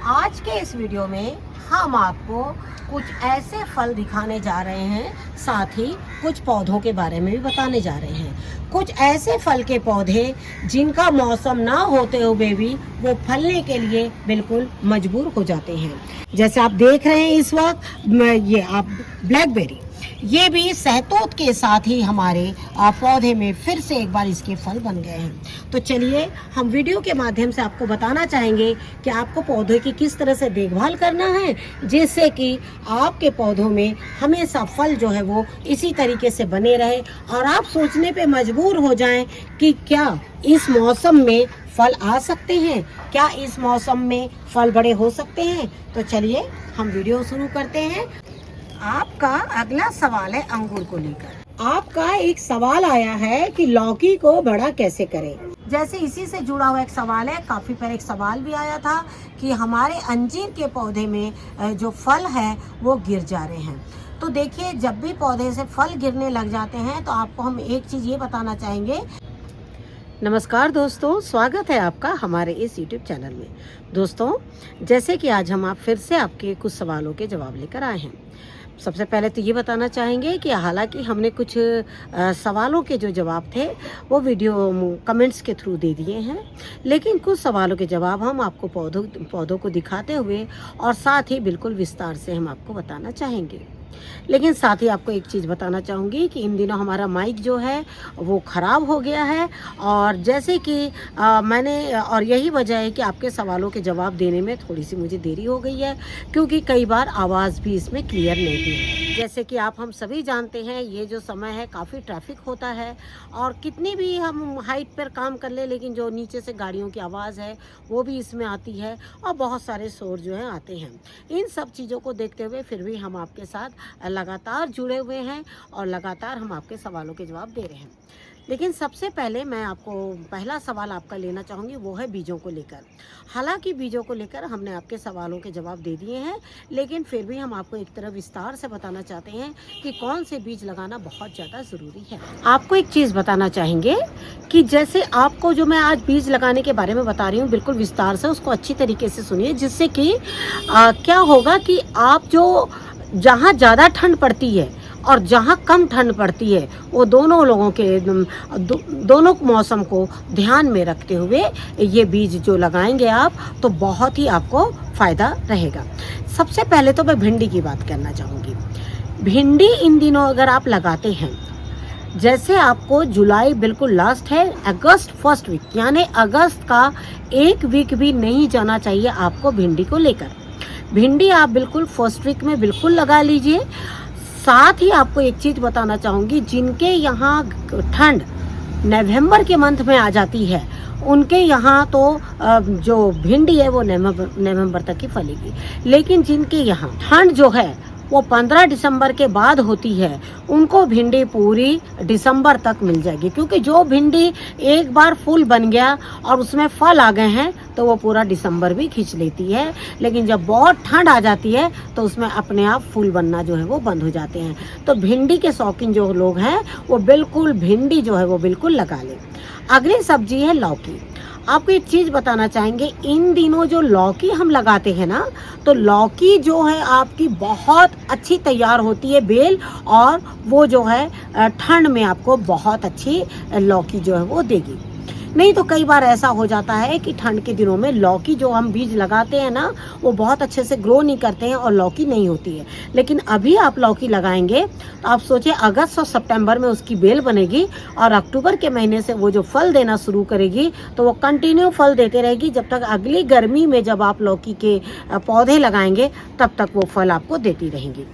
आज के इस वीडियो में हम आपको कुछ ऐसे फल दिखाने जा रहे हैं, साथ ही कुछ पौधों के बारे में भी बताने जा रहे हैं। कुछ ऐसे फल के पौधे जिनका मौसम ना होते हुए भी वो फलने के लिए बिल्कुल मजबूर हो जाते हैं। जैसे आप देख रहे हैं इस वक्त ये आप ब्लैकबेरी, ये भी सहतूत के साथ ही हमारे पौधे में फिर से एक बार इसके फल बन गए हैं। तो चलिए हम वीडियो के माध्यम से आपको बताना चाहेंगे कि आपको पौधे की किस तरह से देखभाल करना है, जिससे कि आपके पौधों में हमेशा फल जो है वो इसी तरीके से बने रहे और आप सोचने पे मजबूर हो जाएं कि क्या इस मौसम में फल आ सकते हैं, क्या इस मौसम में फल बड़े हो सकते हैं। तो चलिए हम वीडियो शुरू करते हैं। आपका अगला सवाल है अंगूर को लेकर। आपका एक सवाल आया है कि लौकी को बड़ा कैसे करें। जैसे इसी से जुड़ा हुआ एक सवाल है, काफी पहले एक सवाल भी आया था कि हमारे अंजीर के पौधे में जो फल है वो गिर जा रहे हैं। तो देखिए, जब भी पौधे से फल गिरने लग जाते हैं तो आपको हम एक चीज ये बताना चाहेंगे। नमस्कार दोस्तों, स्वागत है आपका हमारे इस YouTube चैनल में। दोस्तों, जैसे कि आज हम फिर से आपके कुछ सवालों के जवाब लेकर आए हैं। सबसे पहले तो ये बताना चाहेंगे कि हालांकि हमने कुछ सवालों के जो जवाब थे वो वीडियो कमेंट्स के थ्रू दे दिए हैं, लेकिन कुछ सवालों के जवाब हम आपको पौधों को दिखाते हुए और साथ ही बिल्कुल विस्तार से हम आपको बताना चाहेंगे। लेकिन साथ ही आपको एक चीज़ बताना चाहूँगी कि इन दिनों हमारा माइक जो है वो ख़राब हो गया है, और जैसे कि और यही वजह है कि आपके सवालों के जवाब देने में थोड़ी सी मुझे देरी हो गई है, क्योंकि कई बार आवाज़ भी इसमें क्लियर नहीं है। जैसे कि हम सभी जानते हैं, ये जो समय है काफ़ी ट्रैफिक होता है, और कितनी भी हम हाइट पर काम कर ले, लेकिन जो नीचे से गाड़ियों की आवाज़ है वो भी इसमें आती है, और बहुत सारे शोर जो है आते हैं। इन सब चीज़ों को देखते हुए फिर भी हम आपके साथ लगातार जुड़े हुए हैं और लगातार हम आपके सवालों के जवाब दे रहे हैं। लेकिन सबसे पहले मैं आपको पहला सवाल आपका लेना चाहूँगी, वो है बीजों को लेकर। हालांकि बीजों को लेकर हमने आपके सवालों के जवाब दे दिए हैं, लेकिन फिर भी हम आपको एक तरह विस्तार से बताना चाहते हैं कि कौन से बीज लगाना बहुत ज़्यादा ज़रूरी है। आपको एक चीज़ बताना चाहेंगे कि जैसे आपको जो मैं आज बीज लगाने के बारे में बता रही हूँ, बिल्कुल विस्तार से उसको अच्छी तरीके से सुनिए, जिससे कि क्या होगा कि आप जो जहाँ ज़्यादा ठंड पड़ती है और जहाँ कम ठंड पड़ती है, वो दोनों लोगों के दोनों मौसम को ध्यान में रखते हुए ये बीज जो लगाएंगे आप, तो बहुत ही आपको फ़ायदा रहेगा। सबसे पहले तो मैं भिंडी की बात करना चाहूँगी। भिंडी इन दिनों अगर आप लगाते हैं, जैसे आपको जुलाई बिल्कुल लास्ट है, अगस्त फर्स्ट वीक, यानी अगस्त का एक वीक भी नहीं जाना चाहिए आपको भिंडी को लेकर। भिंडी आप बिल्कुल फर्स्ट वीक में बिल्कुल लगा लीजिए। साथ ही आपको एक चीज़ बताना चाहूँगी, जिनके यहाँ ठंड नवंबर के मंथ में आ जाती है, उनके यहाँ तो जो भिंडी है वो नवंबर तक ही फलेगी। लेकिन जिनके यहाँ ठंड जो है वो 15 दिसंबर के बाद होती है, उनको भिंडी पूरी दिसंबर तक मिल जाएगी, क्योंकि जो भिंडी एक बार फूल बन गया और उसमें फल आ गए हैं तो वो पूरा दिसंबर भी खींच लेती है। लेकिन जब बहुत ठंड आ जाती है तो उसमें अपने आप फूल बनना जो है वो बंद हो जाते हैं। तो भिंडी के शौकीन जो लोग हैं वो बिल्कुल भिंडी जो है वो बिल्कुल लगा लें। अगली सब्जी है लौकी। आपको एक चीज़ बताना चाहेंगे, इन दिनों जो लौकी हम लगाते हैं ना, तो लौकी जो है आपकी बहुत अच्छी तैयार होती है बेल, और वो जो है ठंड में आपको बहुत अच्छी लौकी जो है वो देगी। नहीं तो कई बार ऐसा हो जाता है कि ठंड के दिनों में लौकी जो हम बीज लगाते हैं ना, वो बहुत अच्छे से ग्रो नहीं करते हैं और लौकी नहीं होती है। लेकिन अभी आप लौकी लगाएंगे तो आप सोचिए, अगस्त और सितंबर में उसकी बेल बनेगी, और अक्टूबर के महीने से वो जो फल देना शुरू करेगी, तो वो कंटिन्यू फल देते रहेगी जब तक अगली गर्मी में जब आप लौकी के पौधे लगाएंगे, तब तक वो फल आपको देती रहेंगी।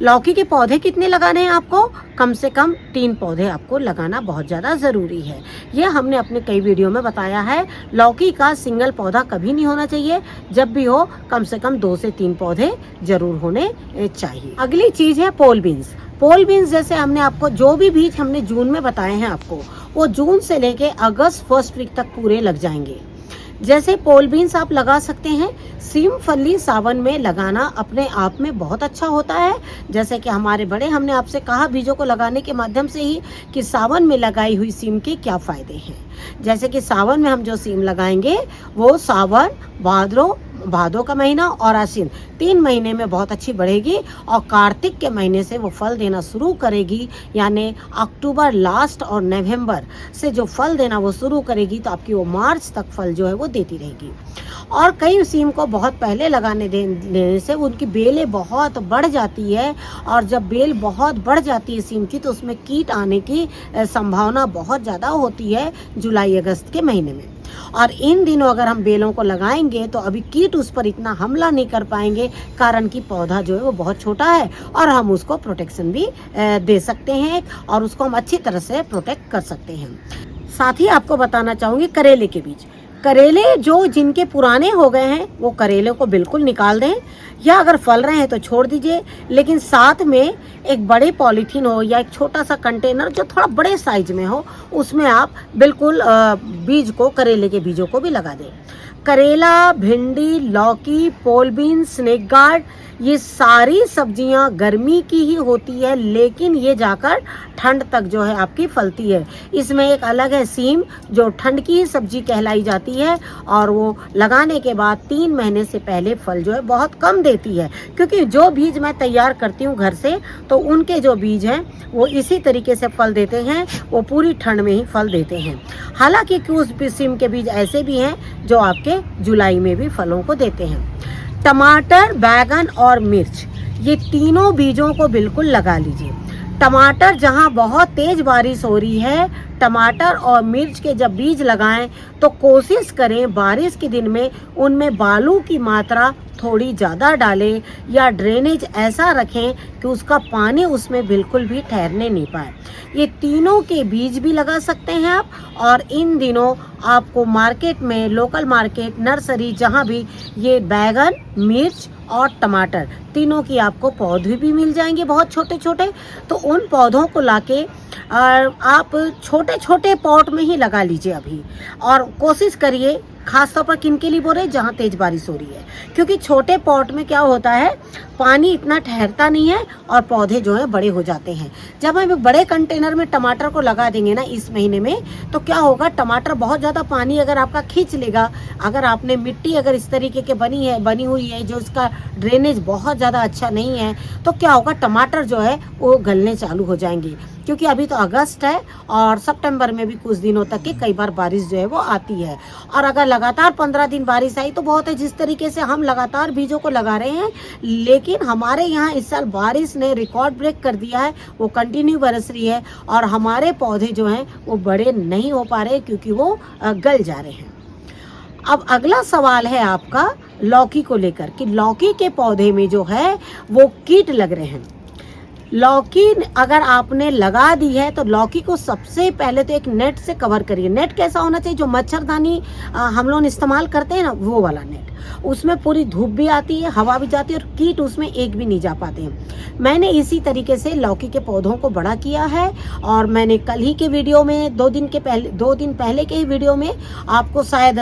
लौकी के पौधे कितने लगाने हैं आपको? कम से कम 3 पौधे आपको लगाना बहुत ज़्यादा ज़रूरी है। ये हमने अपने कई वीडियो में बताया है। लौकी का सिंगल पौधा कभी नहीं होना चाहिए, जब भी हो कम से कम 2 से 3 पौधे जरूर होने चाहिए। अगली चीज़ है पोल बीन्स। पोल बीन्स जैसे हमने आपको जो भी बीज हमने जून में बताए हैं आपको, वो जून से लेके अगस्त फर्स्ट वीक तक पूरे लग जाएंगे। जैसे पोल बीन्स आप लगा सकते हैं। सीमफली सावन में लगाना अपने आप में बहुत अच्छा होता है। जैसे कि हमारे बड़े हमने आपसे कहा बीजों को लगाने के माध्यम से ही कि सावन में लगाई हुई सीम के क्या फायदे हैं। जैसे कि सावन में हम जो सीम लगाएंगे वो सावन, भादरों, भादो का महीना और आश्विन, 3 महीने में बहुत अच्छी बढ़ेगी और कार्तिक के महीने से वो फल देना शुरू करेगी। यानी अक्टूबर लास्ट और नवंबर से जो फल देना वो शुरू करेगी, तो आपकी वो मार्च तक फल जो है वो देती रहेगी। और कई सीम को बहुत पहले लगाने देने से उनकी बेलें बहुत बढ़ जाती है, और जब बेल बहुत बढ़ जाती है सीम की, तो उसमें कीट आने की संभावना बहुत ज़्यादा होती है जुलाई अगस्त के महीने में। और इन दिनों अगर हम बेलों को लगाएंगे तो अभी कीट उस पर इतना हमला नहीं कर पाएंगे, कारण कि पौधा जो है वो बहुत छोटा है और हम उसको प्रोटेक्शन भी दे सकते हैं और उसको हम अच्छी तरह से प्रोटेक्ट कर सकते हैं। साथ ही आपको बताना चाहूँगी करेले के बीज। करेले जो जिनके पुराने हो गए हैं वो करेले को बिल्कुल निकाल दें, या अगर फल रहे हैं तो छोड़ दीजिए, लेकिन साथ में एक बड़े पॉलीथीन हो या एक छोटा सा कंटेनर जो थोड़ा बड़े साइज में हो, उसमें आप बिल्कुल बीज को, करेले के बीजों को भी लगा दें। करेला, भिंडी, लौकी, पोल बीन, स्नेक गार्ड, ये सारी सब्जियां गर्मी की ही होती है, लेकिन ये जाकर ठंड तक जो है आपकी फलती है। इसमें एक अलग है सीम, जो ठंड की ही सब्जी कहलाई जाती है, और वो लगाने के बाद 3 महीने से पहले फल जो है बहुत कम देती है, क्योंकि जो बीज मैं तैयार करती हूँ घर से, तो उनके जो बीज हैं वो इसी तरीके से फल देते हैं, वो पूरी ठंड में ही फल देते हैं। हालांकि कुछ सीम के बीज ऐसे भी हैं जो आपके जुलाई में भी फलों को देते हैं। टमाटर, बैगन और मिर्च, ये तीनों बीजों को बिल्कुल लगा लीजिए। टमाटर जहाँ बहुत तेज बारिश हो रही है, टमाटर और मिर्च के जब बीज लगाएं तो कोशिश करें बारिश के दिन में उनमें बालू की मात्रा थोड़ी ज़्यादा डालें, या ड्रेनेज ऐसा रखें कि उसका पानी उसमें बिल्कुल भी ठहरने नहीं पाए। ये तीनों के बीज भी लगा सकते हैं आप, और इन दिनों आपको मार्केट में, लोकल मार्केट, नर्सरी, जहाँ भी ये बैगन, मिर्च और टमाटर तीनों की आपको पौधे भी मिल जाएंगे बहुत छोटे छोटे। तो उन पौधों को लाके आप छोटे छोटे पॉट में ही लगा लीजिए अभी, और कोशिश करिए, खासतौर पर किन के लिए बोल रहे हैं, जहाँ तेज बारिश हो रही है, क्योंकि छोटे पॉट में क्या होता है, पानी इतना ठहरता नहीं है और पौधे जो है बड़े हो जाते हैं। जब हम बड़े कंटेनर में टमाटर को लगा देंगे ना इस महीने में, तो क्या होगा, टमाटर बहुत ज़्यादा पानी अगर आपका खींच लेगा, अगर आपने मिट्टी अगर इस तरीके के बनी हुई है जो इसका ड्रेनेज बहुत ज़्यादा अच्छा नहीं है, तो क्या होगा, टमाटर जो है वो गलने चालू हो जाएंगे। क्योंकि अभी तो अगस्त है और सितंबर में भी कुछ दिनों तक के कई बार बारिश जो है वो आती है, और अगर लगातार 15 दिन बारिश आई तो बहुत है। जिस तरीके से हम लगातार बीजों को लगा रहे हैं, लेकिन हमारे यहाँ इस साल बारिश ने रिकॉर्ड ब्रेक कर दिया है, वो कंटिन्यू बरस रही है, और हमारे पौधे जो हैं वो बड़े नहीं हो पा रहे क्योंकि वो गल जा रहे हैं। अब अगला सवाल है आपका लौकी को लेकर, कि लौकी के पौधे में जो है वो कीट लग रहे हैं। लौकी अगर आपने लगा दी है तो लौकी को सबसे पहले तो एक नेट से कवर करिए। नेट कैसा होना चाहिए, जो मच्छरदानी हम लोग इस्तेमाल करते हैं ना, वो वाला नेट। उसमें पूरी धूप भी आती है, हवा भी जाती है, और कीट उसमें एक भी नहीं जा पाते हैं। मैंने इसी तरीके से लौकी के पौधों को बड़ा किया है, और मैंने कल ही के वीडियो में, 2 दिन पहले के ही वीडियो में आपको शायद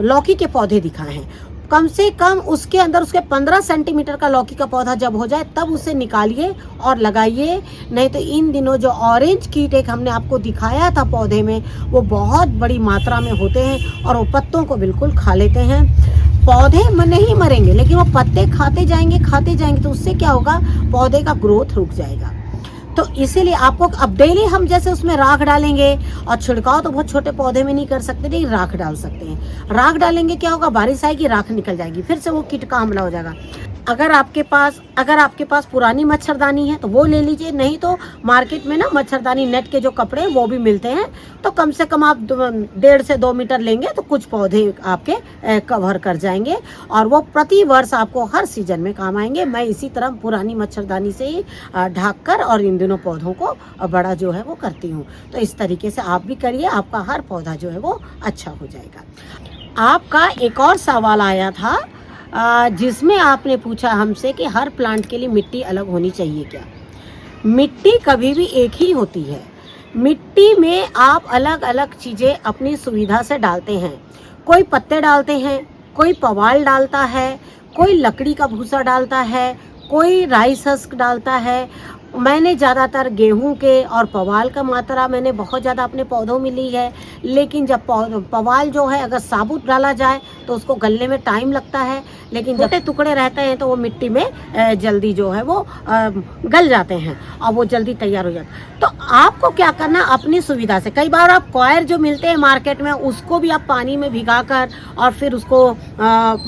लौकी के पौधे दिखाए हैं। कम से कम उसके अंदर उसके 15 सेंटीमीटर का लौकी का पौधा जब हो जाए तब उसे निकालिए और लगाइए, नहीं तो इन दिनों जो ऑरेंज कीट एक हमने आपको दिखाया था पौधे में, वो बहुत बड़ी मात्रा में होते हैं और वो पत्तों को बिल्कुल खा लेते हैं। पौधे नहीं मरेंगे, लेकिन वो पत्ते खाते जाएंगे, तो उससे क्या होगा, पौधे का ग्रोथ रुक जाएगा। तो इसीलिए आपको अब डेली हम जैसे उसमें राख डालेंगे, और छिड़काव तो बहुत छोटे पौधे में नहीं कर सकते, लेकिन राख डाल सकते हैं। राख डालेंगे, क्या होगा, बारिश आएगी, राख निकल जाएगी, फिर से वो कीट का हमला हो जाएगा। अगर आपके पास पुरानी मच्छरदानी है तो वो ले लीजिए, नहीं तो मार्केट में ना मच्छरदानी नेट के जो कपड़े वो भी मिलते हैं, तो कम से कम आप 1.5 से 2 मीटर लेंगे तो कुछ पौधे आपके कवर कर जाएंगे, और वो प्रति वर्ष आपको हर सीजन में काम आएंगे। मैं इसी तरह पुरानी मच्छरदानी से ही ढक कर और इन दिनों पौधों को बड़ा जो है वो करती हूँ। तो इस तरीके से आप भी करिए, आपका हर पौधा जो है वो अच्छा हो जाएगा। आपका एक और सवाल आया था जिसमें आपने पूछा हमसे कि हर प्लांट के लिए मिट्टी अलग होनी चाहिए क्या। मिट्टी कभी भी एक ही होती है। मिट्टी में आप अलग अलग चीज़ें अपनी सुविधा से डालते हैं। कोई पत्ते डालते हैं, कोई पवाल डालता है, कोई लकड़ी का भूसा डालता है, कोई राइस हस्क डालता है, मैंने ज़्यादातर गेहूं के और पवाल का मात्रा मैंने बहुत ज़्यादा अपने पौधों में ली है। लेकिन जब पवाल जो है अगर साबुत डाला जाए तो उसको गलने में टाइम लगता है, लेकिन छोटे टुकड़े रहते हैं तो वो मिट्टी में जल्दी जो है वो गल जाते हैं और वो जल्दी तैयार हो जाते हैं। तो आपको क्या करना, अपनी सुविधा से, कई बार आप कॉयर जो मिलते हैं मार्केट में उसको भी आप पानी में भिगाकर और फिर उसको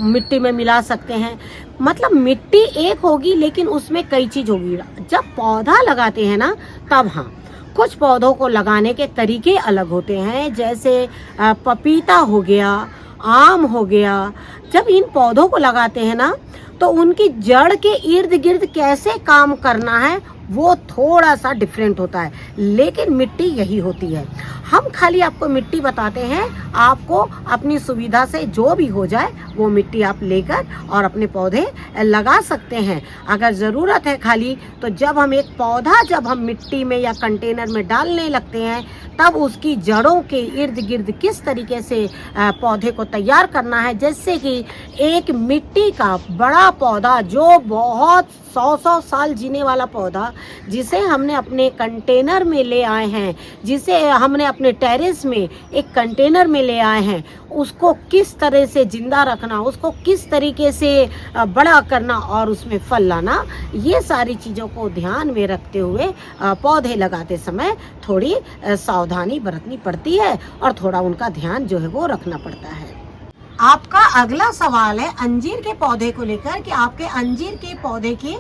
मिट्टी में मिला सकते हैं। मतलब मिट्टी एक होगी लेकिन उसमें कई चीज होगी। जब पौधा लगाते हैं ना तब हाँ, कुछ पौधों को लगाने के तरीके अलग होते हैं, जैसे पपीता हो गया, आम हो गया। जब इन पौधों को लगाते हैं ना तो उनकी जड़ के इर्द गिर्द कैसे काम करना है वो थोड़ा सा डिफरेंट होता है, लेकिन मिट्टी यही होती है। हम खाली आपको मिट्टी बताते हैं, आपको अपनी सुविधा से जो भी हो जाए वो मिट्टी आप लेकर और अपने पौधे लगा सकते हैं। अगर ज़रूरत है खाली तो जब हम एक पौधा जब हम मिट्टी में या कंटेनर में डालने लगते हैं तब उसकी जड़ों के इर्द गिर्द किस तरीके से पौधे को तैयार करना है। जैसे कि एक मिट्टी का बड़ा पौधा जो बहुत 100 साल जीने वाला पौधा जिसे हमने अपने कंटेनर में ले आए हैं, जिसे हमने अपने टेरेस में एक कंटेनर में ले आए हैं, उसको किस तरह से जिंदा रखना, उसको किस तरीके से बड़ा करना और उसमें फल लाना, ये सारी चीज़ों को ध्यान में रखते हुए पौधे लगाते समय थोड़ी सावधानी बरतनी पड़ती है और थोड़ा उनका ध्यान जो है वो रखना पड़ता है। आपका अगला सवाल है अंजीर के पौधे को लेकर कि आपके अंजीर के पौधे के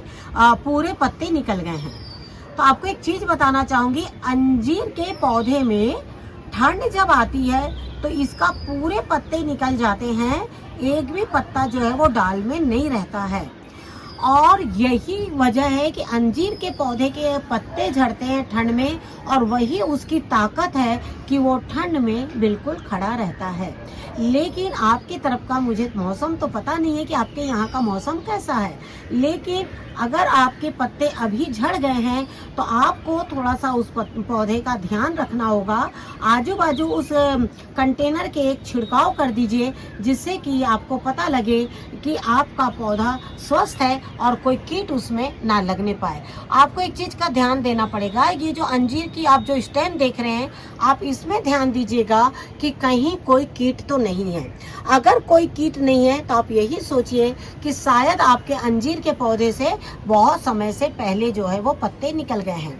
पूरे पत्ते निकल गए हैं। तो आपको एक चीज बताना चाहूंगी, अंजीर के पौधे में ठंड जब आती है तो इसका पूरे पत्ते निकल जाते हैं, एक भी पत्ता जो है वो डाल में नहीं रहता है। और यही वजह है कि अंजीर के पौधे के पत्ते झड़ते हैं ठंड में, और वही उसकी ताकत है कि वो ठंड में बिल्कुल खड़ा रहता है। लेकिन आपकी तरफ का मुझे मौसम तो पता नहीं है कि आपके यहाँ का मौसम कैसा है, लेकिन अगर आपके पत्ते अभी झड़ गए हैं तो आपको थोड़ा सा उस पौधे का ध्यान रखना होगा। आजू बाजू उस कंटेनर के एक छिड़काव कर दीजिए जिससे कि आपको पता लगे कि आपका पौधा स्वस्थ है और कोई कीट उसमें ना लगने पाए। आपको एक चीज का ध्यान देना पड़ेगा, ये जो अंजीर की आप जो स्टेम देख रहे हैं आप इसमें ध्यान दीजिएगा कि कहीं कोई कीट तो नहीं है। अगर कोई कीट नहीं है तो आप यही सोचिए कि शायद आपके अंजीर के पौधे से बहुत समय से पहले जो है वो पत्ते निकल गए हैं।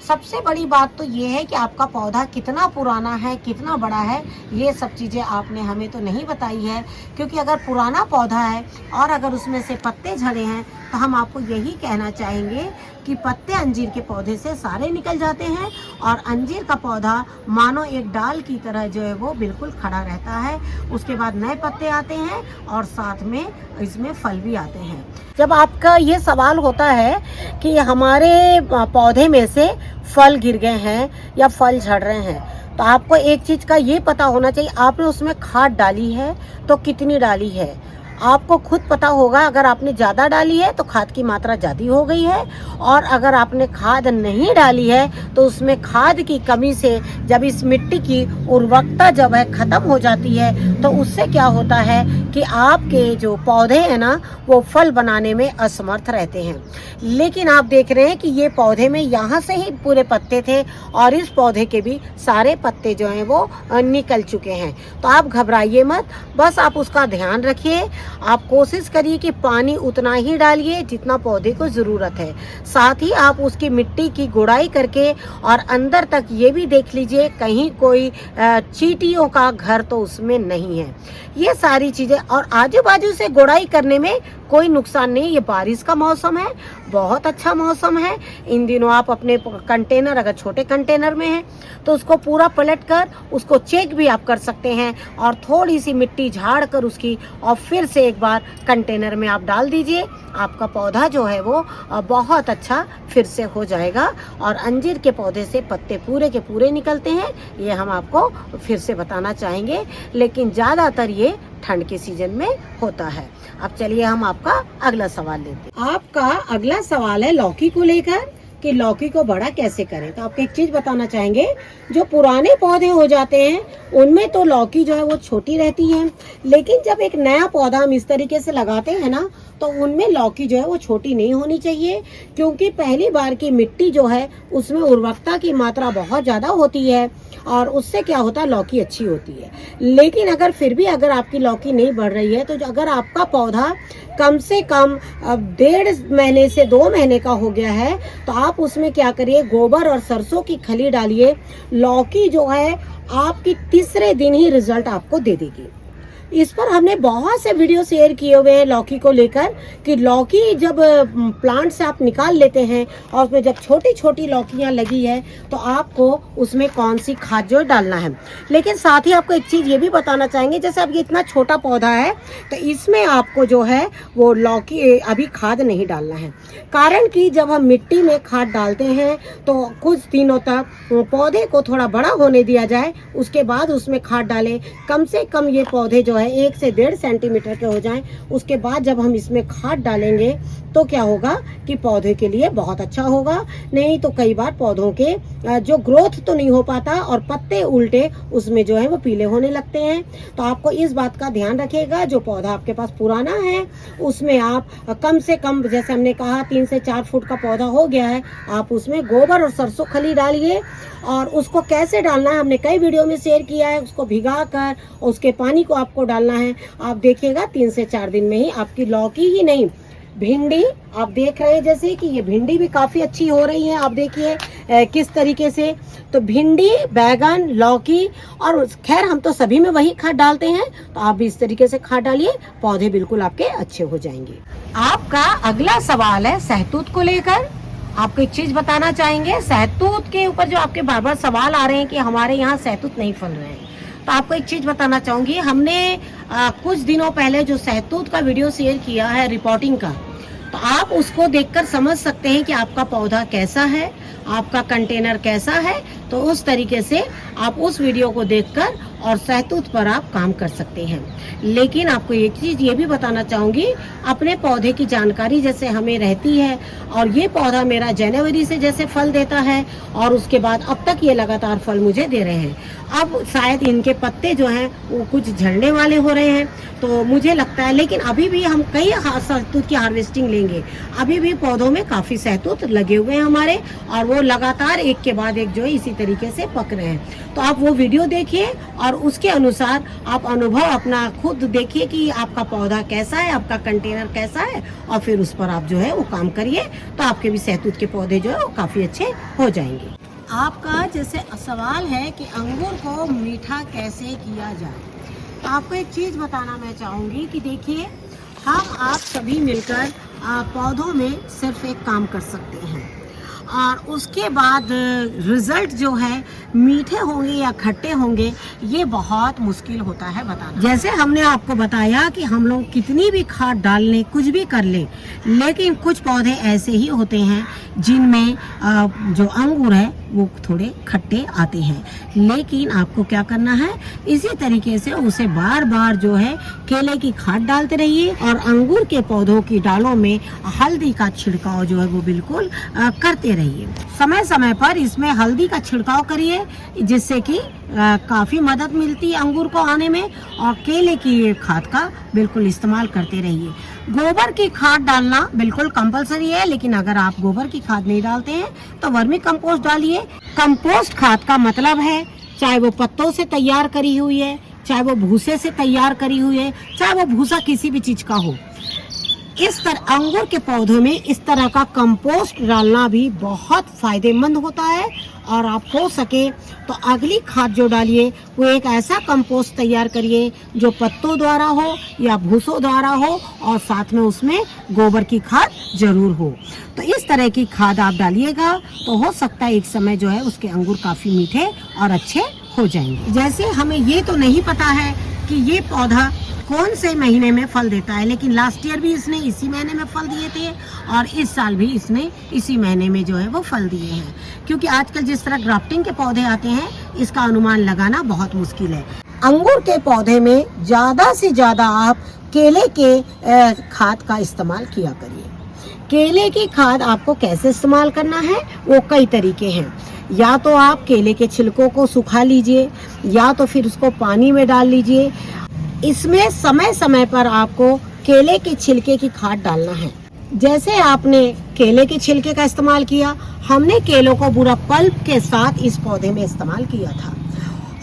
सबसे बड़ी बात तो ये है कि आपका पौधा कितना पुराना है, कितना बड़ा है, ये सब चीज़ें आपने हमें तो नहीं बताई है। क्योंकि अगर पुराना पौधा है और अगर उसमें से पत्ते झड़े हैं तो हम आपको यही कहना चाहेंगे कि पत्ते अंजीर के पौधे से सारे निकल जाते हैं और अंजीर का पौधा मानो एक डाल की तरह जो है वो बिल्कुल खड़ा रहता है। उसके बाद नए पत्ते आते हैं और साथ में इसमें फल भी आते हैं। जब आपका ये सवाल होता है कि हमारे पौधे में से फल गिर गए हैं या फल झड़ रहे हैं, तो आपको एक चीज़ का ये पता होना चाहिए, आपने उसमें खाद डाली है तो कितनी डाली है। आपको खुद पता होगा, अगर आपने ज़्यादा डाली है तो खाद की मात्रा ज़्यादा हो गई है, और अगर आपने खाद नहीं डाली है तो उसमें खाद की कमी से जब इस मिट्टी की उर्वरकता जब है ख़त्म हो जाती है तो उससे क्या होता है कि आपके जो पौधे हैं ना वो फल बनाने में असमर्थ रहते हैं। लेकिन आप देख रहे हैं कि ये पौधे में यहाँ से ही पूरे पत्ते थे और इस पौधे के भी सारे पत्ते जो हैं वो निकल चुके हैं। तो आप घबराइए मत, बस आप उसका ध्यान रखिए। आप कोशिश करिए कि पानी उतना ही डालिए जितना पौधे को ज़रूरत है। साथ ही आप उसकी मिट्टी की गुड़ाई करके और अंदर तक ये भी देख लीजिए कहीं कोई चींटियों का घर तो उसमें नहीं है। ये सारी चीज़ें, और आजू बाजू से गुड़ाई करने में कोई नुकसान नहीं। ये बारिश का मौसम है, बहुत अच्छा मौसम है। इन दिनों आप अपने कंटेनर, अगर छोटे कंटेनर में है तो उसको पूरा पलट कर उसको चेक भी आप कर सकते हैं और थोड़ी सी मिट्टी झाड़ कर उसकी और फिर से एक बार कंटेनर में आप डाल दीजिए। आपका पौधा जो है वो बहुत अच्छा फिर से हो जाएगा। और अंजीर के पौधे से पत्ते पूरे के पूरे निकलते हैं, ये हम आपको फिर से बताना चाहेंगे, लेकिन ज़्यादातर ये ठंड के सीजन में होता है। अब चलिए हम आपका अगला सवाल लेते हैं। आपका अगला सवाल है लौकी को लेकर कि लौकी को बड़ा कैसे करें। तो आपको एक चीज बताना चाहेंगे, जो पुराने पौधे हो जाते हैं उनमें तो लौकी जो है वो छोटी रहती है, लेकिन जब एक नया पौधा हम इस तरीके से लगाते हैं ना, तो उनमें लौकी जो है वो छोटी नहीं होनी चाहिए, क्योंकि पहली बार की मिट्टी जो है उसमें उर्वरकता की मात्रा बहुत ज़्यादा होती है और उससे क्या होता है, लौकी अच्छी होती है। लेकिन अगर फिर भी अगर आपकी लौकी नहीं बढ़ रही है, तो अगर आपका पौधा कम से कम 1.5 महीने से 2 महीने का हो गया है, तो आप उसमें क्या करिए, गोबर और सरसों की खली डालिए। लौकी जो है आपकी तीसरे दिन ही रिजल्ट आपको दे देगी। इस पर हमने बहुत से वीडियो शेयर किए हुए हैं लौकी को लेकर, कि लौकी जब प्लांट से आप निकाल लेते हैं और उसमें जब छोटी छोटी लौकियां लगी है, तो आपको उसमें कौन सी खाद जो डालना है। लेकिन साथ ही आपको एक चीज़ ये भी बताना चाहेंगे, जैसे अब ये इतना छोटा पौधा है, तो इसमें आपको जो है वो लौकी अभी खाद नहीं डालना है। कारण कि जब हम मिट्टी में खाद डालते हैं तो कुछ दिनों तक पौधे को थोड़ा बड़ा होने दिया जाए, उसके बाद उसमें खाद डालें। कम से कम ये पौधे जो है 1 से 1.5 सेंटीमीटर के हो जाएं, उसके बाद जब हम इसमें खाद डालेंगे तो क्या होगा कि पौधे के लिए बहुत अच्छा होगा। नहीं तो कई बार पौधों के जो ग्रोथ तो नहीं हो पाता और पत्ते उल्टे उसमें जो है वो पीले होने लगते हैं। तो आपको इस बात का ध्यान रखिएगा, जो पौधा आपके पास पुराना है उसमें आप कम से कम, जैसे हमने कहा 3 से 4 फुट का पौधा हो गया है, आप उसमें गोबर और सरसों खली डालिए। और उसको कैसे डालना है हमने कई वीडियो में शेयर किया है। उसको भिगा कर उसके पानी को आपको डालना है। आप देखिएगा 3 से 4 दिन में ही आपकी लौकी ही नहीं, भिंडी आप देख रहे हैं जैसे कि ये भिंडी भी काफ़ी अच्छी हो रही है। आप देखिए किस तरीके से, तो भिंडी, बैगन, लौकी, और खैर हम तो सभी में वही खाद डालते हैं, तो आप भी इस तरीके से खाद डालिए, पौधे बिल्कुल आपके अच्छे हो जाएंगे। आपका अगला सवाल है सहतूत को लेकर। आपको एक चीज बताना चाहेंगे, सहतूत के ऊपर जो आपके बार बार सवाल आ रहे हैं कि हमारे यहाँ सहतूत नहीं फल रहे हैं, तो आपको एक चीज बताना चाहूंगी। हमने कुछ दिनों पहले जो सहतूत का वीडियो शेयर किया है रिपोर्टिंग का, तो आप उसको देखकर समझ सकते हैं कि आपका पौधा कैसा है, आपका कंटेनर कैसा है। तो उस तरीके से आप उस वीडियो को देखकर और सहतूत पर आप काम कर सकते हैं। लेकिन आपको एक चीज़ ये भी बताना चाहूँगी, अपने पौधे की जानकारी जैसे हमें रहती है, और ये पौधा मेरा जनवरी से जैसे फल देता है और उसके बाद अब तक ये लगातार फल मुझे दे रहे हैं। अब शायद इनके पत्ते जो हैं वो कुछ झड़ने वाले हो रहे हैं, तो मुझे लगता है, लेकिन अभी भी हम कई सहतूत की हार्वेस्टिंग लेंगे। अभी भी पौधों में काफ़ी सहतूत लगे हुए हैं हमारे, और वो लगातार एक के बाद एक जो है इसी तरीके से पक रहे हैं। तो आप वो वीडियो देखिए और उसके अनुसार आप अनुभव अपना खुद देखिए कि आपका पौधा कैसा है, आपका कंटेनर कैसा है, और फिर उस पर आप जो है वो काम करिए, तो आपके भी सहतूत के पौधे जो है वो काफ़ी अच्छे हो जाएंगे। आपका जैसे सवाल है कि अंगूर को मीठा कैसे किया जाए, तो आपको एक चीज़ बताना मैं चाहूँगी कि देखिए, हम आप सभी मिलकर पौधों में सिर्फ एक काम कर सकते हैं, और उसके बाद रिजल्ट जो है मीठे होंगे या खट्टे होंगे ये बहुत मुश्किल होता है बताना। जैसे हमने आपको बताया कि हम लोग कितनी भी खाद डाल लें, कुछ भी कर लें, लेकिन कुछ पौधे ऐसे ही होते हैं जिनमें जो अंगूर है वो थोड़े खट्टे आते हैं। लेकिन आपको क्या करना है, इसी तरीके से उसे बार बार जो है केले की खाद डालते रहिए, और अंगूर के पौधों की डालों में हल्दी का छिड़काव जो है वो बिल्कुल करते रहिए। समय समय पर इसमें हल्दी का छिड़काव करिए, जिससे कि काफ़ी मदद मिलती है अंगूर को आने में, और केले की खाद का बिल्कुल इस्तेमाल करते रहिए। गोबर की खाद डालना बिल्कुल कंपलसरी है, लेकिन अगर आप गोबर की खाद नहीं डालते हैं तो वर्मी कंपोस्ट डालिए। कंपोस्ट खाद का मतलब है चाहे वो पत्तों से तैयार करी हुई है, चाहे वो भूसे से तैयार करी हुई है, चाहे वो भूसा किसी भी चीज़ का हो, इस तरह अंगूर के पौधों में इस तरह का कंपोस्ट डालना भी बहुत फायदेमंद होता है। और आप हो सके तो अगली खाद जो डालिए वो एक ऐसा कंपोस्ट तैयार करिए जो पत्तों द्वारा हो या भूसों द्वारा हो, और साथ में उसमें गोबर की खाद जरूर हो। तो इस तरह की खाद आप डालिएगा, तो हो सकता है एक समय जो है उसके अंगूर काफ़ी मीठे और अच्छे हो जाएंगे। जैसे हमें ये तो नहीं पता है कि ये पौधा कौन से महीने में फल देता है, लेकिन लास्ट ईयर भी इसने इसी महीने में फल दिए थे, और इस साल भी इसने इसी महीने में जो है वो फल दिए हैं। क्योंकि आजकल जिस तरह ग्राफ्टिंग के पौधे आते हैं, इसका अनुमान लगाना बहुत मुश्किल है। अंगूर के पौधे में ज़्यादा से ज़्यादा आप केले के खाद का इस्तेमाल किया करिए। केले की खाद आपको कैसे इस्तेमाल करना है, वो कई तरीके हैं। या तो आप केले के छिलकों को सुखा लीजिए, या तो फिर उसको पानी में डाल लीजिए। इसमें समय समय पर आपको केले के छिलके की खाद डालना है। जैसे आपने केले के छिलके का इस्तेमाल किया, हमने केलों को पूरा पल्प के साथ इस पौधे में इस्तेमाल किया था।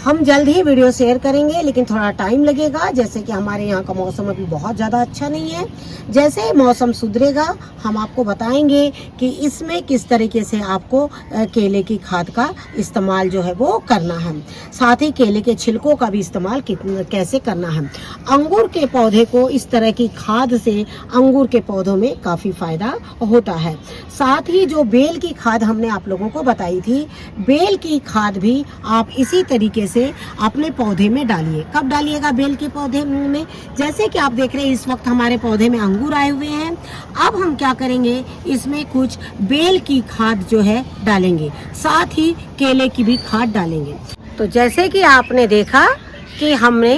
हम जल्द ही वीडियो शेयर करेंगे, लेकिन थोड़ा टाइम लगेगा, जैसे कि हमारे यहाँ का मौसम अभी बहुत ज़्यादा अच्छा नहीं है। जैसे ही मौसम सुधरेगा हम आपको बताएंगे कि इसमें किस तरीके से आपको केले की खाद का इस्तेमाल जो है वो करना है। साथ ही केले के छिलकों का भी इस्तेमाल कैसे करना है। अंगूर के पौधे को इस तरह की खाद से अंगूर के पौधों में काफ़ी फ़ायदा होता है। साथ ही जो बेल की खाद हमने आप लोगों को बताई थी, बेल की खाद भी आप इसी तरीके से अपने पौधे में डालिए। कब डालिएगा बेल के पौधे में? जैसे कि आप देख रहे हैं इस वक्त हमारे पौधे में अंगूर आए हुए हैं। अब हम क्या करेंगे, इसमें कुछ बेल की खाद जो है डालेंगे, साथ ही केले की भी खाद डालेंगे। तो जैसे कि आपने देखा कि हमने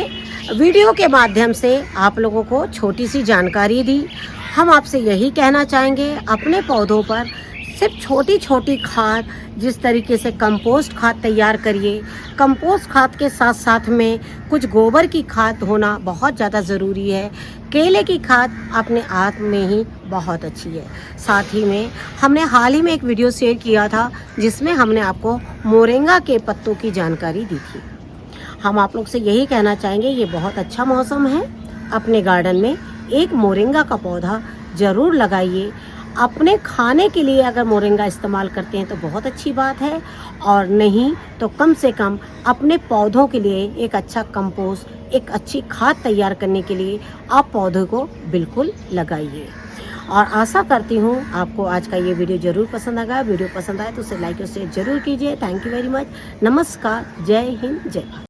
वीडियो के माध्यम से आप लोगों को छोटी सी जानकारी दी। हम आपसे यही कहना चाहेंगे, अपने पौधों पर सिर्फ छोटी छोटी खाद, जिस तरीके से कंपोस्ट खाद तैयार करिए। कंपोस्ट खाद के साथ साथ में कुछ गोबर की खाद होना बहुत ज़्यादा ज़रूरी है। केले की खाद अपने आप में ही बहुत अच्छी है। साथ ही में हमने हाल ही में एक वीडियो शेयर किया था, जिसमें हमने आपको मोरिंगा के पत्तों की जानकारी दी थी। हम आप लोग से यही कहना चाहेंगे, ये बहुत अच्छा मौसम है, अपने गार्डन में एक मोरिंगा का पौधा ज़रूर लगाइए। अपने खाने के लिए अगर मोरिंगा इस्तेमाल करते हैं तो बहुत अच्छी बात है, और नहीं तो कम से कम अपने पौधों के लिए एक अच्छा कंपोस्ट, एक अच्छी खाद तैयार करने के लिए आप पौधों को बिल्कुल लगाइए। और आशा करती हूँ आपको आज का ये वीडियो ज़रूर पसंद आएगा। वीडियो पसंद आए तो उसे लाइक और शेयर ज़रूर कीजिए। Thank you very much. नमस्कार, जय हिंद, जय भारत।